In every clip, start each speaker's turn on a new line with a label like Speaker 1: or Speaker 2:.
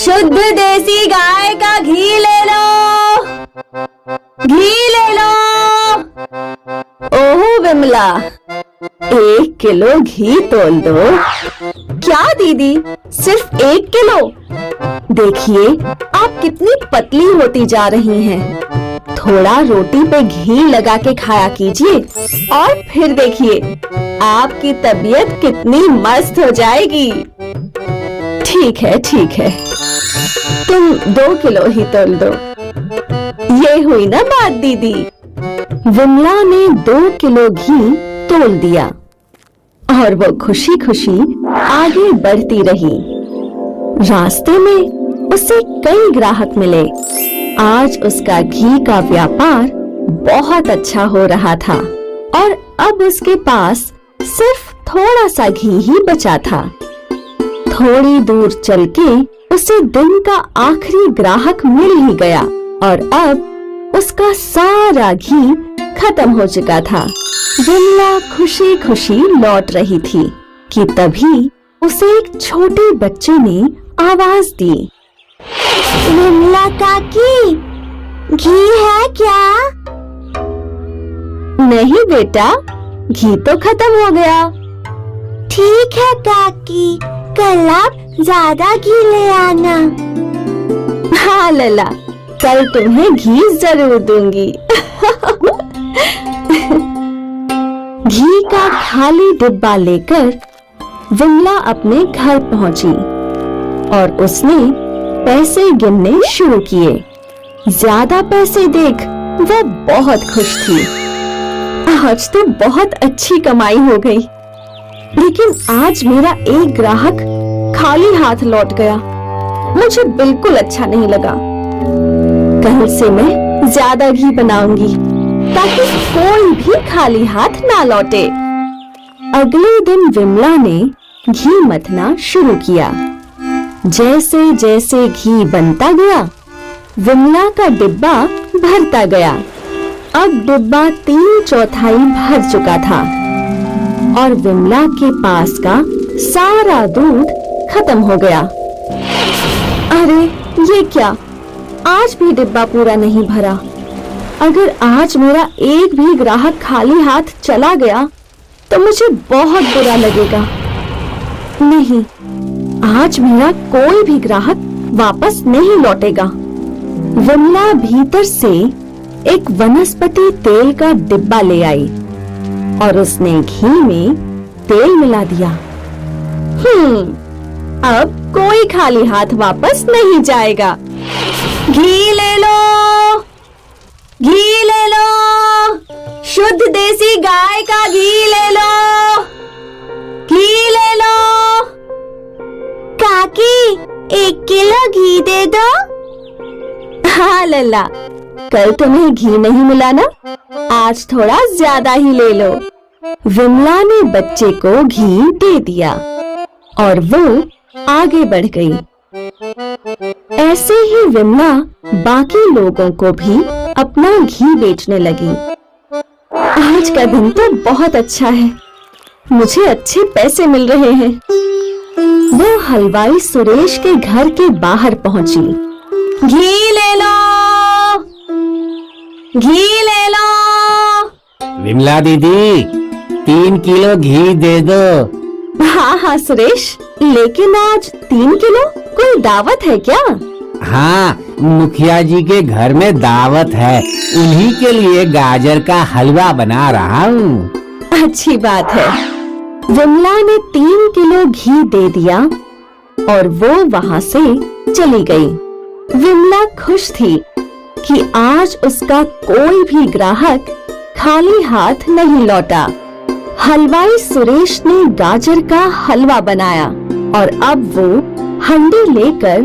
Speaker 1: शुद्ध देसी गाय का घी ले लो, घी ले लो। ओह विमला, 1 किलो घी तोल दो। क्या दीदी, सिर्फ 1 किलो? देखिए आप कितनी पतली होती जा रही हैं। थोड़ा रोटी पे घी लगा के खाया कीजिए और फिर देखिए आपकी तबीयत कितनी मस्त हो जाएगी। ठीक है ठीक है, तुम 2 किलो ही तोल दो। ये हुई ना बात दीदी। विमला ने 2 किलो घी तोल दिया और वो खुशी खुशी आगे बढ़ती रही। रास्ते में उसे कई ग्राहक मिले। आज उसका घी का व्यापार बहुत अच्छा हो रहा था और अब उसके पास सिर्फ थोड़ा सा घी ही बचा था। थोड़ी दूर चल के उसे दिन का आखिरी ग्राहक मिल ही गया और अब उसका सारा घी खत्म हो चुका था। विमला खुशी खुशी लौट रही थी कि तभी उसे एक छोटे बच्चे ने आवाज दी।
Speaker 2: विमला काकी, घी है क्या?
Speaker 1: नहीं बेटा, घी तो खत्म हो गया।
Speaker 2: ठीक है काकी, कल आप ज्यादा घी ले आना।
Speaker 1: हाँ लला, कल तुम्हें घी जरूर दूंगी। घी का खाली डिब्बा लेकर विमला अपने घर पहुंची और उसने पैसे गिनने शुरू किए। ज्यादा पैसे देख वह बहुत खुश थी। आज तो बहुत अच्छी कमाई हो गई, लेकिन आज मेरा एक ग्राहक खाली हाथ लौट गया। मुझे बिल्कुल अच्छा नहीं लगा। कल से मैं ज्यादा घी बनाऊंगी ताकि कोई भी खाली हाथ ना लौटे। अगले दिन विमला ने घी मथना शुरू किया। जैसे जैसे घी बनता गया, विमला का डिब्बा भरता गया। अब डिब्बा 3/4 भर चुका था और विमला के पास का सारा दूध खत्म हो गया। अरे ये क्या, आज भी डिब्बा पूरा नहीं भरा। अगर आज मेरा एक भी ग्राहक खाली हाथ चला गया तो मुझे बहुत बुरा लगेगा। नहीं, आज मेरा कोई भी ग्राहक वापस नहीं लौटेगा। विमला भीतर से एक वनस्पति तेल का डिब्बा ले आई और उसने घी में तेल मिला दिया। अब कोई खाली हाथ वापस नहीं जाएगा। घी ले लो, घी ले लो, शुद्ध देसी गाय का घी ले लो, घी ले लो।
Speaker 2: काकी, 1 किलो घी दे दो।
Speaker 1: हाँ लल्ला, कल तुम्हें घी नहीं मिला ना, आज थोड़ा ज्यादा ही ले लो। विमला ने बच्चे को घी दे दिया और वो आगे बढ़ गई। ऐसे ही विमला बाकी लोगों को भी अपना घी बेचने लगी। आज का दिन तो बहुत अच्छा है, मुझे अच्छे पैसे मिल रहे हैं। वो हलवाई सुरेश के घर के बाहर पहुंची। घी ले लो, घी ले लो।
Speaker 3: विमला दीदी, 3 किलो घी दे दो।
Speaker 1: हाँ हाँ सुरेश, लेकिन आज 3 किलो? कोई दावत है क्या?
Speaker 3: हाँ, मुखिया जी के घर में दावत है, उन्हीं के लिए गाजर का हलवा बना रहा हूँ।
Speaker 1: अच्छी बात है। विमला ने 3 किलो घी दे दिया और वो वहाँ से चली गई। विमला खुश थी कि आज उसका कोई भी ग्राहक खाली हाथ नहीं लौटा। हलवाई सुरेश ने गाजर का हलवा बनाया और अब वो हंडी लेकर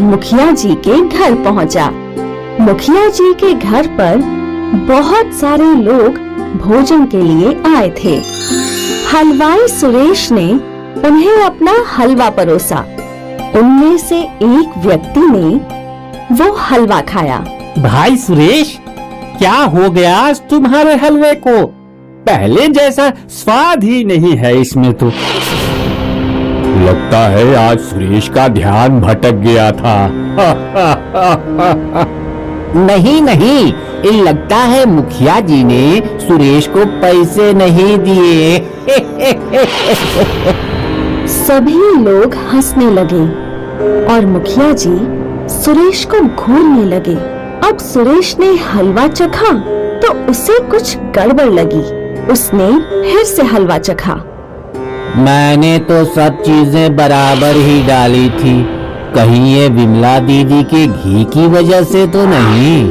Speaker 1: मुखिया जी के घर पहुंचा। मुखिया जी के घर पर बहुत सारे लोग भोजन के लिए आए थे। हलवाई सुरेश ने उन्हें अपना हलवा परोसा। उनमें से एक व्यक्ति ने वो हलवा खाया।
Speaker 3: भाई सुरेश, क्या हो गया आज तुम्हारे हलवे को? पहले जैसा स्वाद ही नहीं है इसमें तो।
Speaker 4: लगता है आज सुरेश का ध्यान भटक गया था।
Speaker 3: नहीं नहीं, ये लगता है मुखिया जी ने सुरेश को पैसे नहीं दिए।
Speaker 1: सभी लोग हंसने लगे और मुखिया जी सुरेश को घूरने लगे। अब सुरेश ने हलवा चखा तो उसे कुछ गड़बड़ लगी। उसने फिर से हलवा चखा।
Speaker 3: मैंने तो सब चीजें बराबर ही डाली थी, कहीं ये विमला दीदी के घी की वजह से तो नहीं।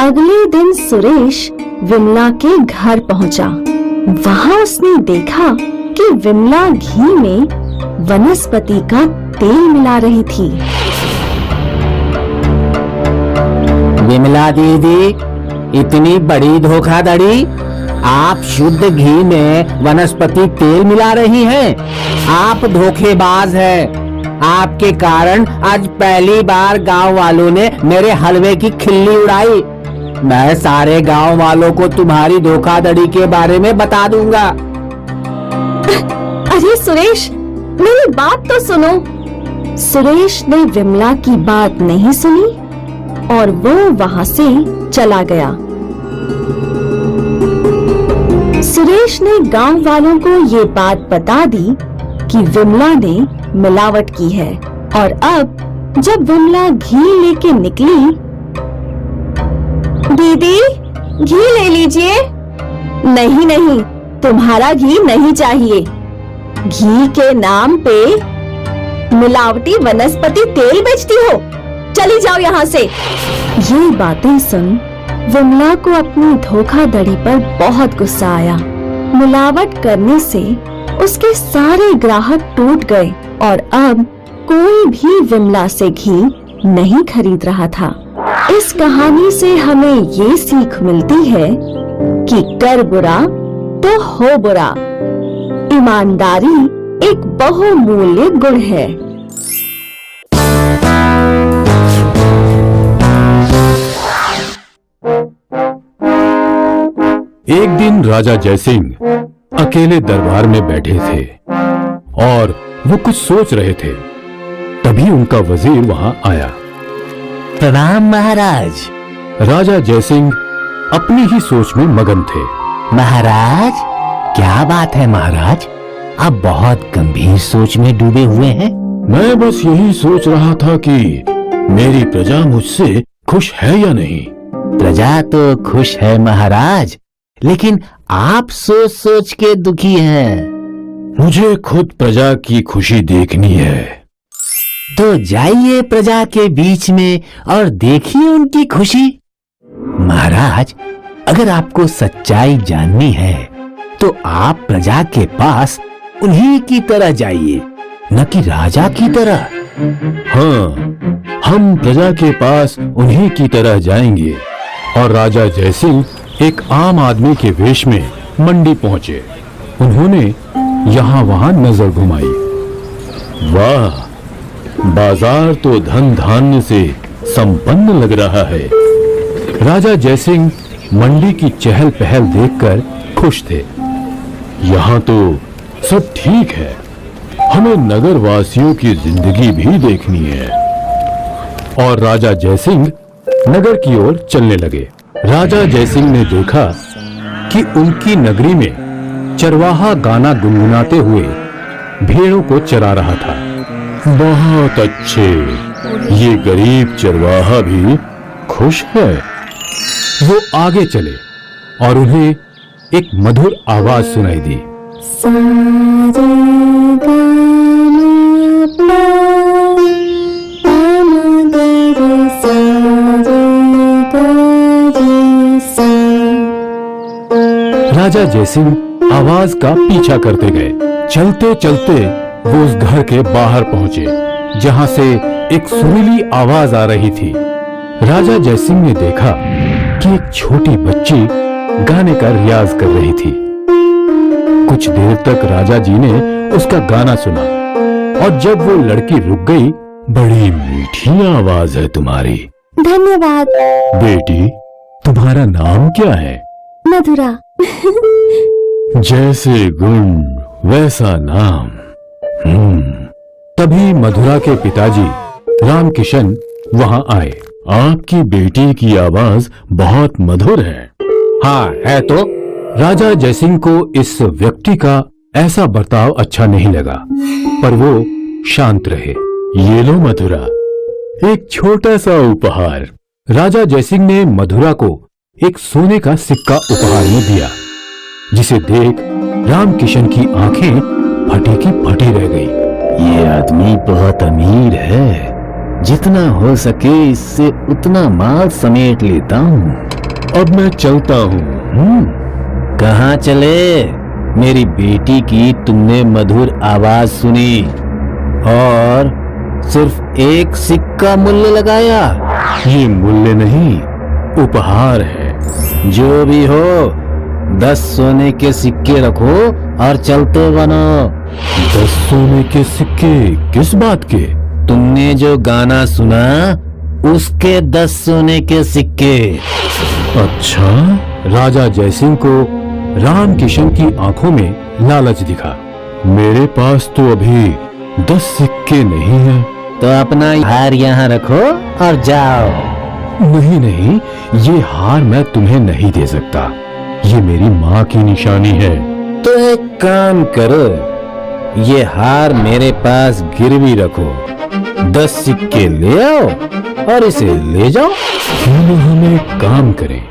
Speaker 1: अगले दिन सुरेश विमला के घर पहुंचा। वहां उसने देखा कि विमला घी में वनस्पति का तेल मिला रही थी।
Speaker 3: विमला दीदी, इतनी बड़ी धोखाधड़ी! आप शुद्ध घी में वनस्पति तेल मिला रही हैं। आप धोखेबाज हैं। आपके कारण आज पहली बार गांव वालों ने मेरे हलवे की खिल्ली उड़ाई। मैं सारे गांव वालों को तुम्हारी धोखाधड़ी के बारे में बता दूंगा।
Speaker 1: अरे सुरेश, मेरी बात तो सुनो। सुरेश ने विमला की बात नहीं सुनी और वो वहां से चला गया। सुरेश ने गांव वालों को ये बात बता दी कि विमला ने मिलावट की है। और अब जब विमला घी लेके निकली, दीदी घी ले लीजिए। नहीं नहीं, तुम्हारा घी नहीं चाहिए। घी के नाम पे मिलावटी वनस्पति तेल बेचती हो, चली जाओ यहाँ से। ये बातें सुन विमला को अपनी धोखाधड़ी पर बहुत गुस्सा आया। मिलावट करने से उसके सारे ग्राहक टूट गए और अब कोई भी विमला से घी नहीं खरीद रहा था। इस कहानी से हमें ये सीख मिलती है कि कर बुरा तो हो बुरा। ईमानदारी एक बहुमूल्य गुण है।
Speaker 4: एक दिन राजा जयसिंह अकेले दरबार में बैठे थे और वो कुछ सोच रहे थे। तभी उनका वजीर वहां आया।
Speaker 3: प्रणाम महाराज।
Speaker 4: राजा जयसिंह अपनी ही सोच में मगन थे।
Speaker 3: महाराज, क्या बात है महाराज? आप बहुत गंभीर सोच में डूबे हुए हैं।
Speaker 4: मैं बस यही सोच रहा था कि मेरी प्रजा मुझसे खुश है या नहीं।
Speaker 3: प्रजा तो खुश है महाराज, लेकिन आप सोच सोच के दुखी हैं।
Speaker 4: मुझे खुद प्रजा की खुशी देखनी है।
Speaker 3: तो जाइए प्रजा के बीच में और देखिए उनकी खुशी। महाराज, अगर आपको सच्चाई जाननी है तो आप प्रजा के पास उन्हीं की तरह जाइए, न कि राजा की तरह।
Speaker 4: हाँ, हम प्रजा के पास उन्हीं की तरह जाएंगे। और राजा जयसिंह एक आम आदमी के वेश में मंडी पहुंचे। उन्होंने यहाँ वहां नजर घुमाई। वाह, बाजार तो धन धान्य से संपन्न लग रहा है। राजा जयसिंह मंडी की चहल पहल देखकर खुश थे। यहाँ तो सब ठीक है, हमें नगर वासियों की जिंदगी भी देखनी है। और राजा जयसिंह नगर की ओर चलने लगे। राजा जयसिंह ने देखा कि उनकी नगरी में चरवाहा गाना गुनगुनाते हुए भेड़ों को चरा रहा था। बहुत अच्छे, ये गरीब चरवाहा भी खुश है। वो आगे चले और उन्हें एक मधुर आवाज सुनाई दी। राजा जयसिंह आवाज का पीछा करते गए। चलते चलते वो उस घर के बाहर पहुंचे जहां से एक सुरीली आवाज आ रही थी। राजा जयसिंह ने देखा कि एक छोटी बच्ची गाने का रियाज कर रही थी। कुछ देर तक राजा जी ने उसका गाना सुना और जब वो लड़की रुक गई, बड़ी मीठी आवाज है तुम्हारी।
Speaker 2: धन्यवाद।
Speaker 4: बेटी, तुम्हारा नाम क्या है?
Speaker 2: मधुरा।
Speaker 4: जैसे गुण वैसा नाम। तभी मधुरा के पिताजी रामकिशन वहां आए। आपकी बेटी की आवाज बहुत मधुर है।
Speaker 3: हाँ है तो।
Speaker 4: राजा जयसिंह को इस व्यक्ति का ऐसा बर्ताव अच्छा नहीं लगा, पर वो शांत रहे। ये लो मधुरा, एक छोटा सा उपहार। राजा जयसिंह ने मधुरा को एक सोने का सिक्का उपहार में दिया, जिसे देख रामकिशन की आंखें फटी की फटी रह गई।
Speaker 3: ये आदमी बहुत अमीर है, जितना हो सके इससे उतना माल समेट लेता हूँ।
Speaker 4: अब मैं चलता हूँ।
Speaker 3: कहाँ चले? मेरी बेटी की तुमने मधुर आवाज सुनी और सिर्फ एक सिक्का मूल्य लगाया।
Speaker 4: ये मूल्य नहीं, उपहार है।
Speaker 3: जो भी हो, 10 सोने के सिक्के रखो और चलते बनो।
Speaker 4: 10 सोने के सिक्के? किस बात के?
Speaker 3: तुमने जो गाना सुना उसके 10 सोने के सिक्के।
Speaker 4: अच्छा। राजा जयसिंह को रामकिशन की आंखों में लालच दिखा। मेरे पास तो अभी 10 सिक्के नहीं हैं।
Speaker 3: तो अपना हार यहाँ रखो और जाओ।
Speaker 4: नहीं नहीं, ये हार मैं तुम्हें नहीं दे सकता। ये मेरी माँ की निशानी है।
Speaker 3: तो एक काम करो, ये हार मेरे पास गिरवी रखो, 10 सिक्के ले आओ और इसे ले जाओ।
Speaker 4: क्यों न हम एक काम करें,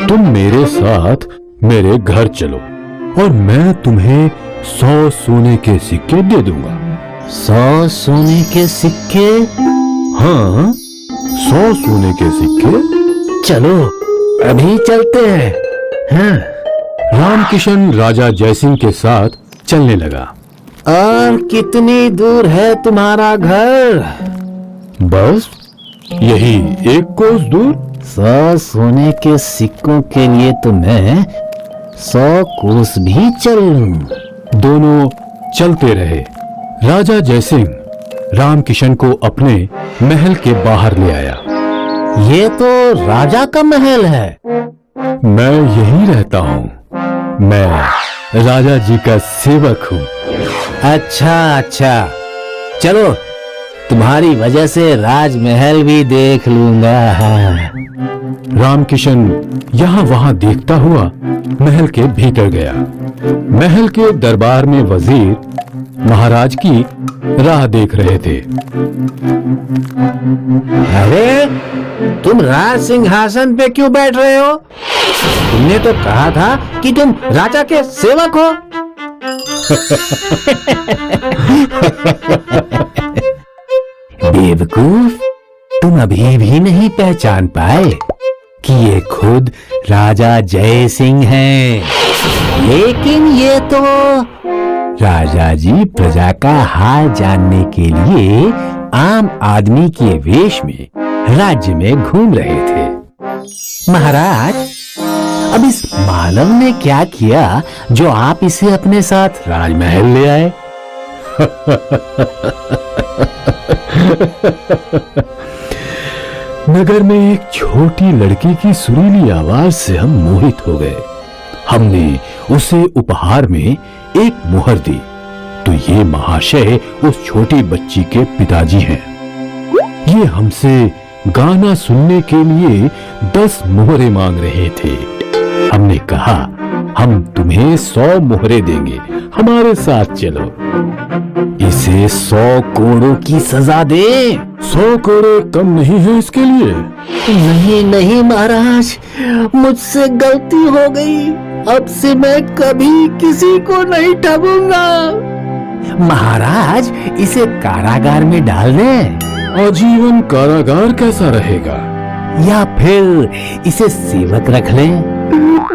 Speaker 4: तुम मेरे साथ मेरे घर चलो और मैं तुम्हें 100 सोने के सिक्के दे दूंगा।
Speaker 3: 100 सोने के सिक्के?
Speaker 4: हाँ, 100 सोने के सिक्के।
Speaker 3: चलो अभी चलते हैं। हाँ।
Speaker 4: रामकिशन राजा जयसिंह के साथ चलने लगा।
Speaker 3: और कितनी दूर है तुम्हारा घर?
Speaker 4: बस यही 1 कोस दूर।
Speaker 3: 100 सोने के सिक्कों के लिए तो मैं 100 कोस भी चल लूं।
Speaker 4: दोनों चलते रहे। राजा जयसिंह रामकिशन को अपने महल के बाहर ले आया।
Speaker 3: ये तो राजा का महल है।
Speaker 4: मैं यहीं रहता हूँ। मैं राजा जी का सेवक हूँ।
Speaker 3: अच्छा, चलो तुम्हारी वजह से राजमहल भी देख लूंगा।
Speaker 4: रामकिशन यहाँ वहाँ देखता हुआ महल के भीतर गया। महल के दरबार में वजीर महाराज की राह देख रहे थे।
Speaker 3: अरे, तुम राज सिंहासन पे क्यों बैठ रहे हो? तुमने तो कहा था कि तुम राजा के सेवक हो। बेवकूफ, तुम अभी भी नहीं पहचान पाए कि ये खुद राजा जय सिंह हैं। लेकिन ये तो राजा जी प्रजा का हाल जानने के लिए आम आदमी के वेश में राज्य में घूम रहे थे। महाराज, अब इस मानव ने क्या किया जो आप इसे अपने साथ राजमहल ले आए?
Speaker 4: नगर में एक छोटी लड़की की सुरीली आवाज से हम मोहित हो गए। हमने उसे उपहार में एक मुहर दी, तो ये महाशय उस छोटी बच्ची के पिताजी हैं। ये हमसे गाना सुनने के लिए 10 मोहरे मांग रहे थे। हमने कहा, हम तुम्हें 100 मोहरे देंगे, हमारे साथ चलो।
Speaker 3: इसे 100 कोड़ों की सजा दे।
Speaker 4: 100 कोड़े कम नहीं है इसके लिए?
Speaker 3: नहीं महाराज, मुझसे गलती हो गई। अब से मैं कभी किसी को नहीं ठगूंगा। महाराज, इसे कारागार में डाल दें।
Speaker 4: आजीवन कारागार कैसा रहेगा?
Speaker 3: या फिर इसे सेवक रख लें।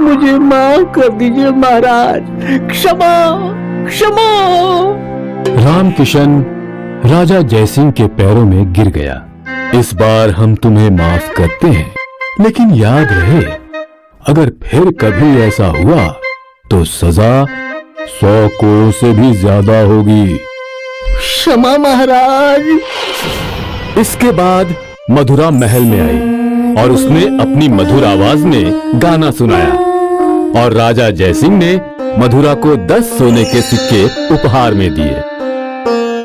Speaker 3: मुझे माफ कर दीजिए महाराज, क्षमा क्षमा।
Speaker 4: रामकिशन राजा जयसिंह के पैरों में गिर गया। इस बार हम तुम्हें माफ करते हैं, लेकिन याद रहे, अगर फिर कभी ऐसा हुआ तो सजा 100 कोड़ों से भी ज्यादा होगी।
Speaker 3: क्षमा महाराज।
Speaker 4: इसके बाद मधुरा महल में आई और उसने अपनी मधुर आवाज में गाना सुनाया और राजा जयसिंह ने मधुरा को 10 सोने के सिक्के उपहार में दिए।